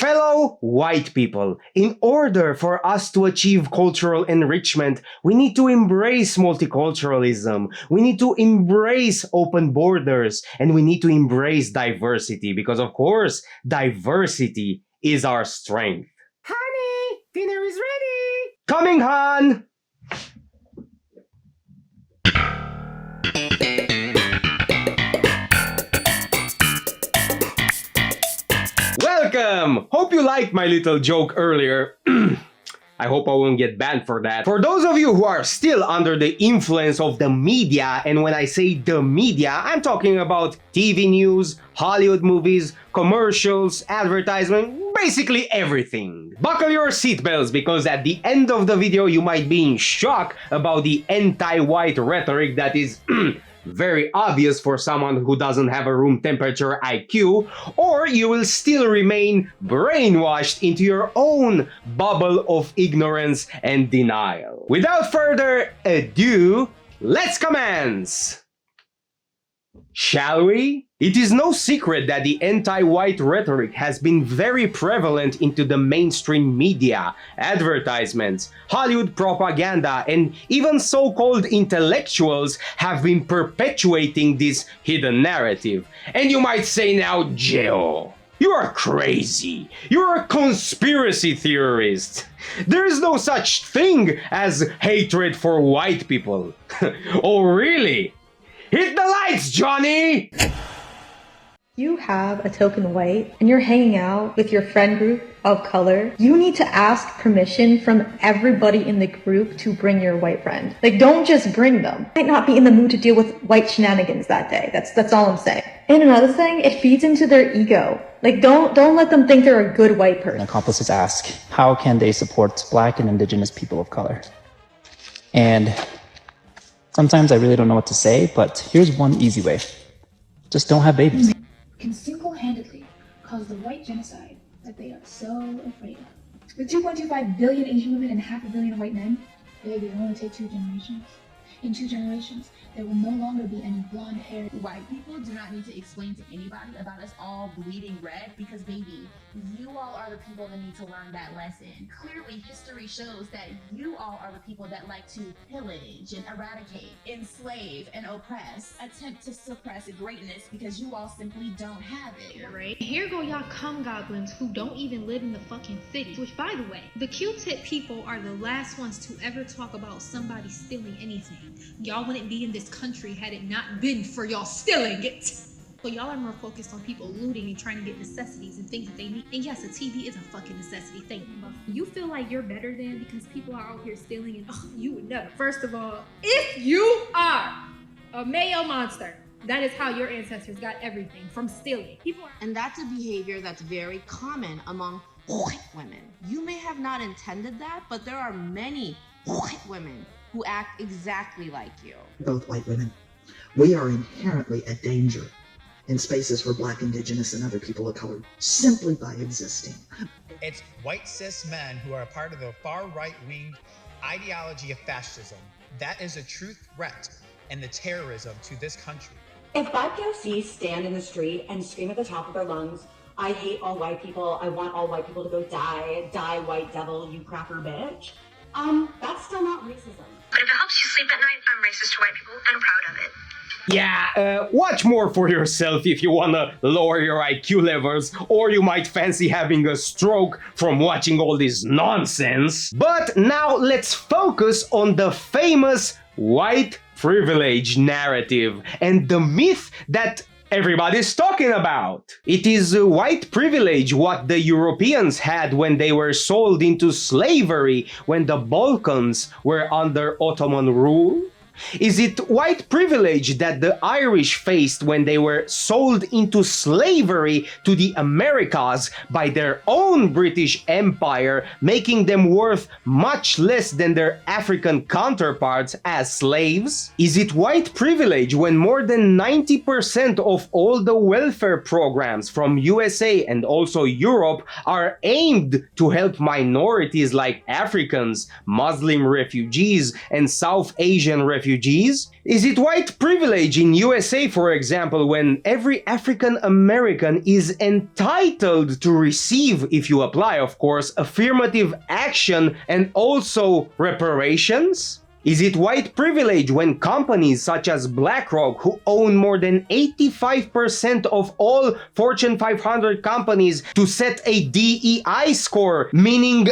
Fellow white people, in order for us to achieve cultural enrichment, we need to embrace multiculturalism, we need to embrace open borders, and we need to embrace diversity because, of course, diversity is our strength. Honey, dinner is ready! Coming, Han! Welcome! Hope you liked my little joke earlier. I hope I won't get banned for that. For those of you who are still under the influence of the media, and when I say the media, I'm talking about TV news, Hollywood movies, commercials, advertisement, basically everything. Buckle your seatbelts because at the end of the video you might be in shock about the anti-white rhetoric that is very obvious for someone who doesn't have a room temperature IQ, or you will still remain brainwashed into your own bubble of ignorance and denial. Without further ado, let's commence! Shall we? It is no secret that the anti-white rhetoric has been very prevalent into the mainstream media, advertisements, Hollywood propaganda, and even so-called intellectuals have been perpetuating this hidden narrative. And you might say now, Geo, you are crazy. You're a conspiracy theorist. There is no such thing as hatred for white people. Oh, really? Hit the lights, Johnny! You have a token white and you're hanging out with your friend group of color, you need to ask permission from everybody in the group to bring your white friend. Like, don't just bring them. You might not be in the mood to deal with white shenanigans that day. That's all I'm saying. And another thing, it feeds into their ego. Like, don't let them think they're a good white person. Accomplices ask, how can they support Black and Indigenous people of color? And sometimes I really don't know what to say, but here's one easy way. Just don't have babies. Can single-handedly cause the white genocide that they are so afraid of. With 2.25 billion Asian women and 500 million white men, baby, it will only take 2 generations. In 2 generations, there will no longer be any blonde-haired white people do not need to explain to anybody about us all bleeding red because, baby, you all are the people that need to learn that lesson. Clearly, history shows that you all are the people that like to pillage and eradicate, enslave and oppress, attempt to suppress greatness because you all simply don't have it. Right? Here go y'all cum goblins who don't even live in the fucking city. Which, by the way, the Q-tip people are the last ones to ever talk about somebody stealing anything. Y'all wouldn't be in this country had it not been for y'all stealing it. So y'all are more focused on people looting and trying to get necessities and things that they need. And yes, a TV is a fucking necessity. Thank you. But you feel like you're better than because people are out here stealing and you would never. First of all, if you are a Mayo monster, that is how your ancestors got everything from stealing. And that's a behavior that's very common among white women. You may have not intended that, but there are many white women who act exactly like you. Both white women, we are inherently a danger in spaces for Black, Indigenous, and other people of color simply by existing. It's white cis men who are a part of the far right-wing ideology of fascism. That is a true threat and the terrorism to this country. If BIPOCs stand in the street and scream at the top of their lungs, I hate all white people, I want all white people to go die white devil, you cracker bitch, that's still not racism. But if it helps you sleep at night, I'm racist to white people, and I'm proud of it. Yeah, watch more for yourself if you wanna lower your IQ levels, or you might fancy having a stroke from watching all this nonsense. But now let's focus on the famous white privilege narrative and the myth that everybody's talking about. It is white privilege what the Europeans had when they were sold into slavery when the Balkans were under Ottoman rule? Is it white privilege that the Irish faced when they were sold into slavery to the Americas by their own British Empire, making them worth much less than their African counterparts as slaves? Is it white privilege when more than 90% of all the welfare programs from USA and also Europe are aimed to help minorities like Africans, Muslim refugees, and South Asian refugees refugees? Is it white privilege in USA, for example, when every African American is entitled to receive, if you apply, of course, affirmative action and also reparations? Is it white privilege when companies such as BlackRock, who own more than 85% of all Fortune 500 companies, to set a DEI score, meaning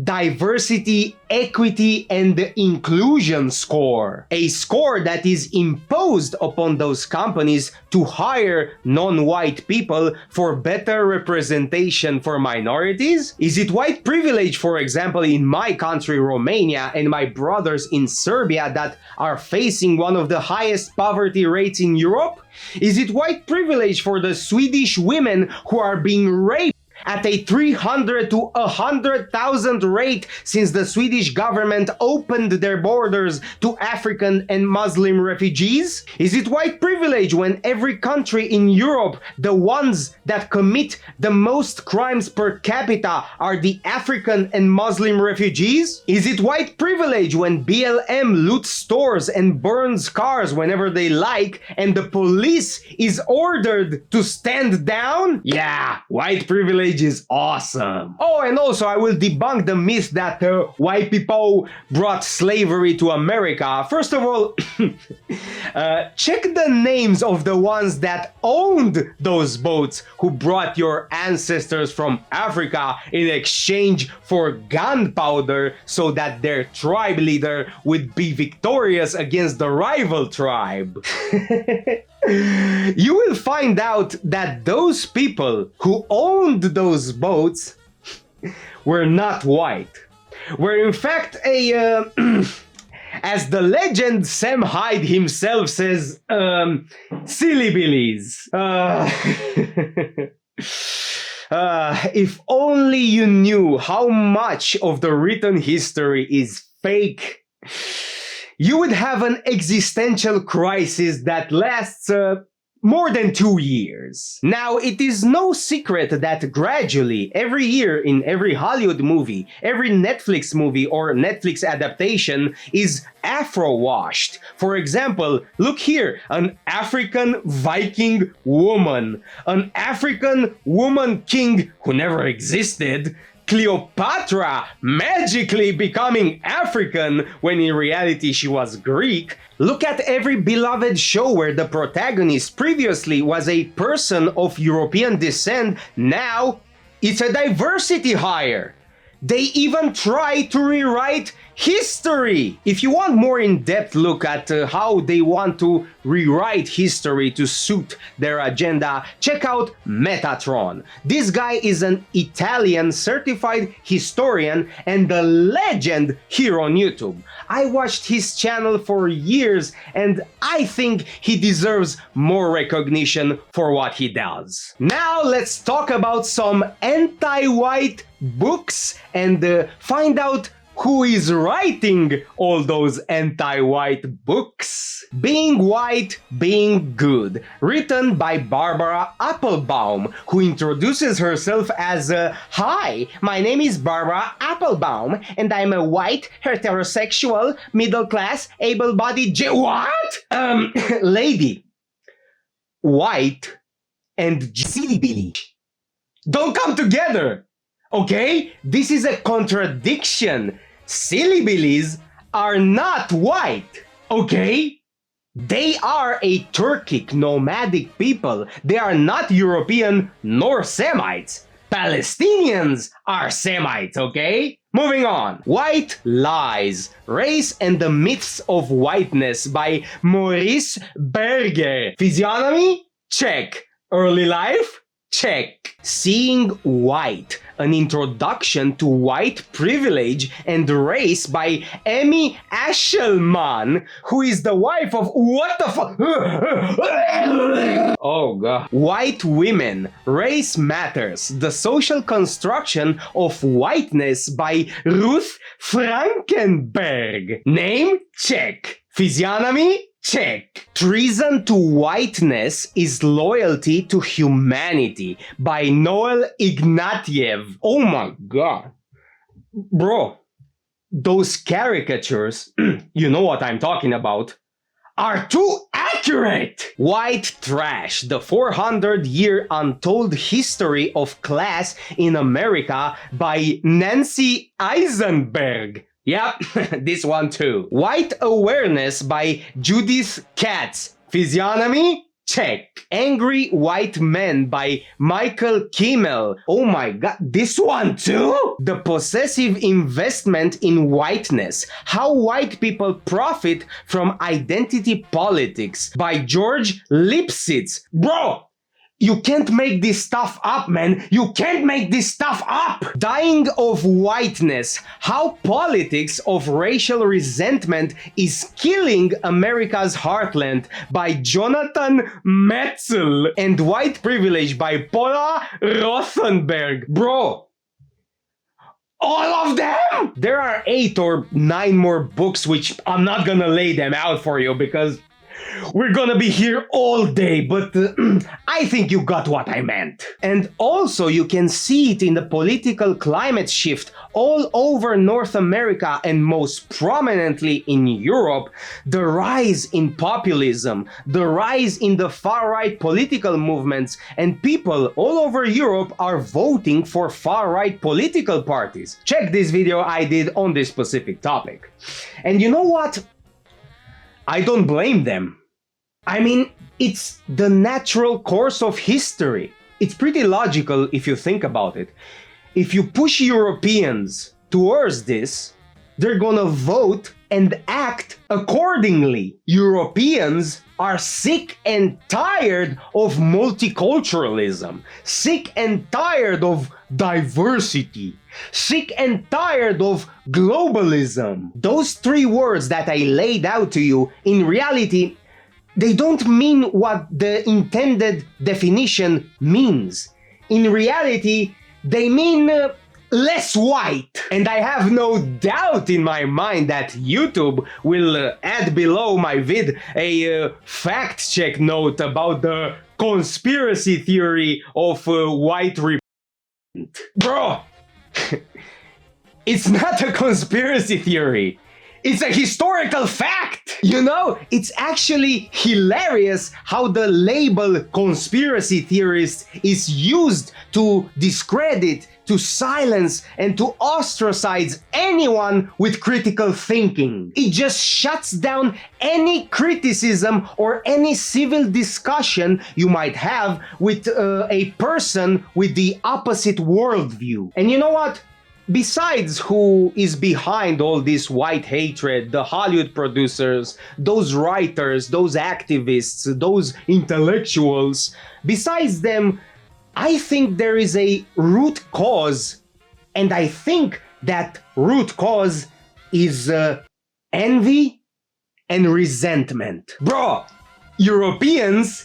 diversity, equity, and inclusion score? A score that is imposed upon those companies to hire non-white people for better representation for minorities? Is it white privilege, for example, in my country, Romania, and my brothers in Serbia that are facing one of the highest poverty rates in Europe? Is it white privilege for the Swedish women who are being raped at a 300 to 100,000 rate since the Swedish government opened their borders to African and Muslim refugees? Is it white privilege when every country in Europe, the ones that commit the most crimes per capita, are the African and Muslim refugees? Is it white privilege when BLM loots stores and burns cars whenever they like and the police is ordered to stand down? Yeah, white privilege is awesome. Oh, and also I will debunk the myth that white people brought slavery to America. First of all, check the names of the ones that owned those boats who brought your ancestors from Africa in exchange for gunpowder so that their tribe leader would be victorious against the rival tribe. You will find out that those people who owned those boats were not white. Were in fact a, as the legend Sam Hyde himself says, silly billies. If only you knew how much of the written history is fake, you would have an existential crisis that lasts more than 2 years. Now, it is no secret that gradually, every year in every Hollywood movie, every Netflix movie or Netflix adaptation is Afro-washed. For example, look here, an African Viking woman, an African woman king who never existed, Cleopatra magically becoming African when in reality she was Greek. Look at every beloved show where the protagonist previously was a person of European descent, now it's a diversity hire. They even try to rewrite history. If you want more in-depth look at how they want to rewrite history to suit their agenda, check out Metatron. This guy is an Italian certified historian and a legend here on YouTube. I watched his channel for years and I think he deserves more recognition for what he does. Now let's talk about some anti-white books and find out who is writing all those anti-white books. Being White, Being Good, written by Barbara Applebaum, who introduces herself as hi, my name is Barbara Applebaum, and I'm a white, heterosexual, middle-class, able-bodied what? Lady. White and silly billy don't come together, okay? This is a contradiction. Silly billies are not white, okay? They are a Turkic nomadic people. They are not European nor Semites. Palestinians are Semites, okay? Moving on. White Lies, Race and the Myths of Whiteness by Maurice Berger. Physiognomy? Check. Early life? Check. Seeing White, an introduction to white privilege and race by Amy Ashelman, who is the wife of what the fuck? Oh god. White Women, Race Matters, the social construction of whiteness by Ruth Frankenberg. Name? Check. Physiognomy? Check. Treason to Whiteness is Loyalty to Humanity by Noel Ignatiev. Oh my god. Bro, those caricatures, you know what I'm talking about, are too accurate! White Trash, the 400-year untold history of class in America by Nancy Eisenberg. Yep, this one too. White Awareness by Judith Katz. Physiognomy? Check. Angry White Men by Michael Kimmel. Oh my god, this one too? The Possessive Investment in Whiteness. How White People Profit from Identity Politics by George Lipsitz. Bro! You can't make this stuff up, man. You can't make this stuff up. Dying of Whiteness. How politics of racial resentment is killing America's heartland by Jonathan Metzl. And White Privilege by Paula Rothenberg. Bro, all of them? There are 8 or 9 more books which I'm not gonna lay them out for you because we're gonna be here all day, but I think you got what I meant. And also you can see it in the political climate shift all over North America and most prominently in Europe, the rise in populism, the rise in the far-right political movements, and people all over Europe are voting for far-right political parties. Check this video I did on this specific topic. And you know what? I don't blame them. I mean, it's the natural course of history. It's pretty logical if you think about it. If you push Europeans towards this, they're gonna vote and act accordingly. Europeans are sick and tired of multiculturalism, sick and tired of diversity, sick and tired of globalism. Those 3 words that I laid out to you, in reality, they don't mean what the intended definition means. In reality, they mean less white. And I have no doubt in my mind that YouTube will add below my vid a fact check note about the conspiracy theory of white repent. Bro, it's not a conspiracy theory. It's a historical fact! You know, it's actually hilarious how the label conspiracy theorist is used to discredit, to silence, and to ostracize anyone with critical thinking. It just shuts down any criticism or any civil discussion you might have with a person with the opposite worldview. And you know what? Besides who is behind all this white hatred, the Hollywood producers, those writers, those activists, those intellectuals, besides them, I think there is a root cause, and I think that root cause is envy and resentment. Bro, Europeans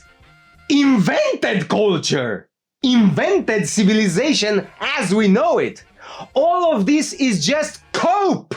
invented culture, invented civilization as we know it. All of this is just cope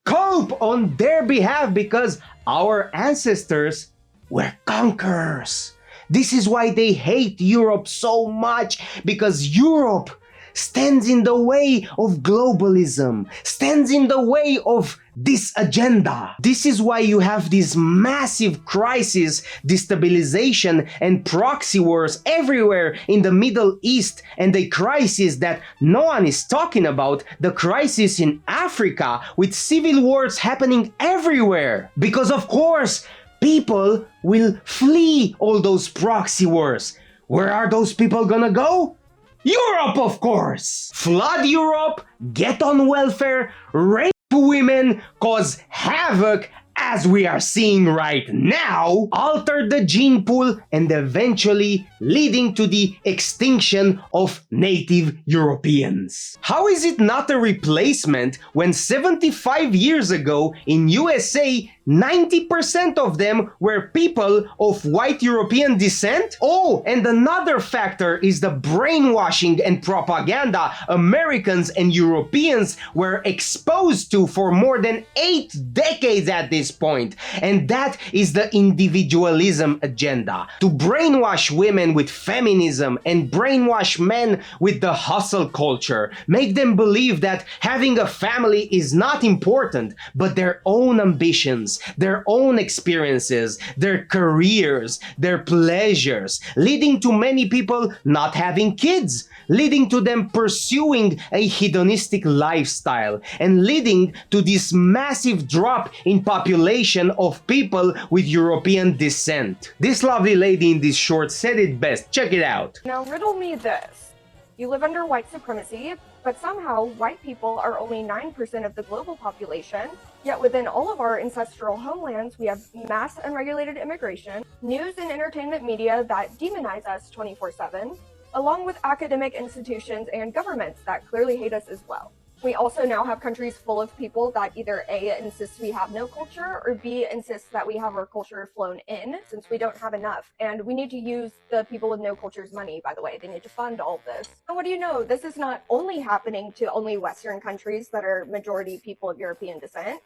on their behalf because our ancestors were conquerors. This is why they hate Europe so much, because Europe stands in the way of globalism, stands in the way of this agenda. This is why you have this massive crisis, destabilization, and proxy wars everywhere in the Middle East, and a crisis that no one is talking about, the crisis in Africa, with civil wars happening everywhere. Because of course, people will flee all those proxy wars. Where are those people gonna go? Europe, of course! Flood Europe, get on welfare, rape women, cause havoc, as we are seeing right now, alter the gene pool, and eventually leading to the extinction of native Europeans. How is it not a replacement when 75 years ago in USA, 90% of them were people of white European descent? Oh, and another factor is the brainwashing and propaganda Americans and Europeans were exposed to for more than 8 decades at this point, and that is the individualism agenda. To brainwash women with feminism and brainwash men with the hustle culture, make them believe that having a family is not important, but their own ambitions, their own experiences, their careers, their pleasures, leading to many people not having kids, leading to them pursuing a hedonistic lifestyle, and leading to this massive drop in population of people with European descent. This lovely lady in this short said it best. Check it out. Now riddle me this. You live under white supremacy, but somehow white people are only 9% of the global population, yet within all of our ancestral homelands we have mass unregulated immigration, news and entertainment media that demonize us 24/7, along with academic institutions and governments that clearly hate us as well. We also now have countries full of people that either A, insist we have no culture, or B, insist that we have our culture flown in, since we don't have enough. And we need to use the people with no culture's money, by the way. They need to fund all of this. And what do you know? This is not only happening to only Western countries that are majority people of European descent,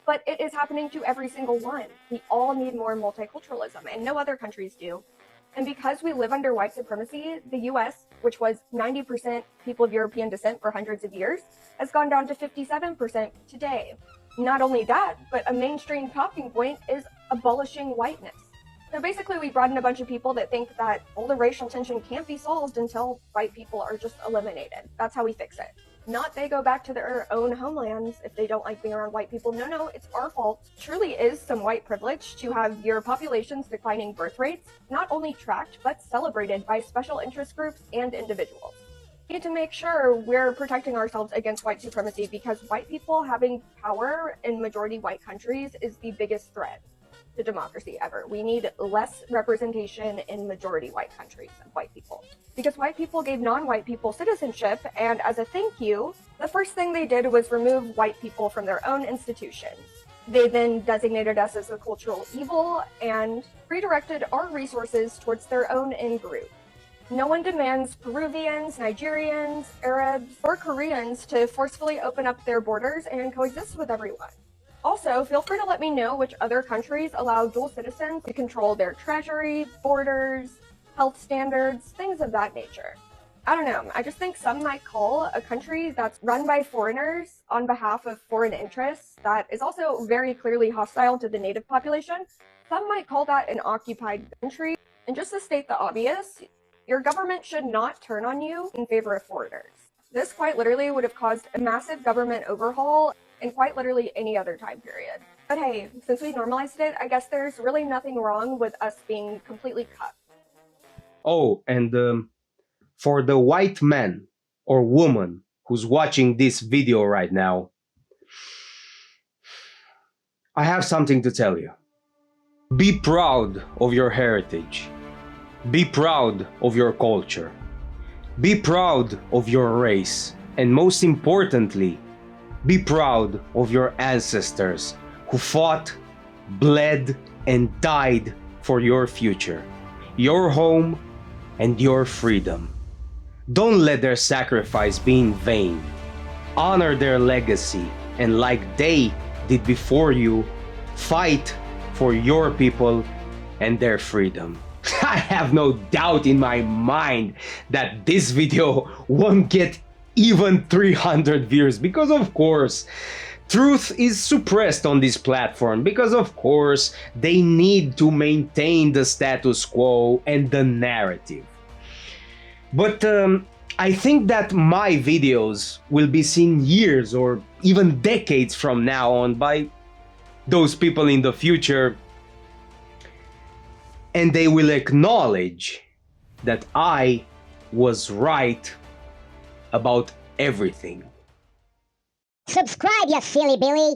but it is happening to every single one. We all need more multiculturalism, and no other countries do. And because we live under white supremacy, the US, which was 90% people of European descent for hundreds of years, has gone down to 57% today. Not only that, but a mainstream talking point is abolishing whiteness. So basically we brought in a bunch of people that think that all the racial tension can't be solved until white people are just eliminated. That's how we fix it. Not they go back to their own homelands if they don't like being around white people. No, it's our fault. It truly is some white privilege to have your population's declining birth rates not only tracked, but celebrated by special interest groups and individuals. We need to make sure we're protecting ourselves against white supremacy, because white people having power in majority white countries is the biggest threat to democracy ever. We need less representation in majority white countries of white people, because white people gave non-white people citizenship, and as a thank you, the first thing they did was remove white people from their own institutions. They then designated us as a cultural evil and redirected our resources towards their own in-group. No one demands Peruvians, Nigerians, Arabs, or Koreans to forcefully open up their borders and coexist with everyone. Also, feel free to let me know which other countries allow dual citizens to control their treasury, borders, health standards, things of that nature. I don't know, I just think some might call a country that's run by foreigners on behalf of foreign interests that is also very clearly hostile to the native population, some might call that an occupied country. And just to state the obvious, your government should not turn on you in favor of foreigners. This quite literally would have caused a massive government overhaul in quite literally any other time period. But hey, since we normalized it, I guess there's really nothing wrong with us being completely cut. Oh, and for the white man or woman who's watching this video right now, I have something to tell you. Be proud of your heritage. Be proud of your culture. Be proud of your race. And most importantly, be proud of your ancestors who fought, bled, and died for your future, your home, and your freedom. Don't let their sacrifice be in vain. Honor their legacy, and like they did before you, fight for your people and their freedom. I have no doubt in my mind that this video won't get even 300 views, because of course truth is suppressed on this platform, because of course they need to maintain the status quo and the narrative. But I think that my videos will be seen years or even decades from now on by those people in the future, and they will acknowledge that I was right about everything. Subscribe, you silly Billy!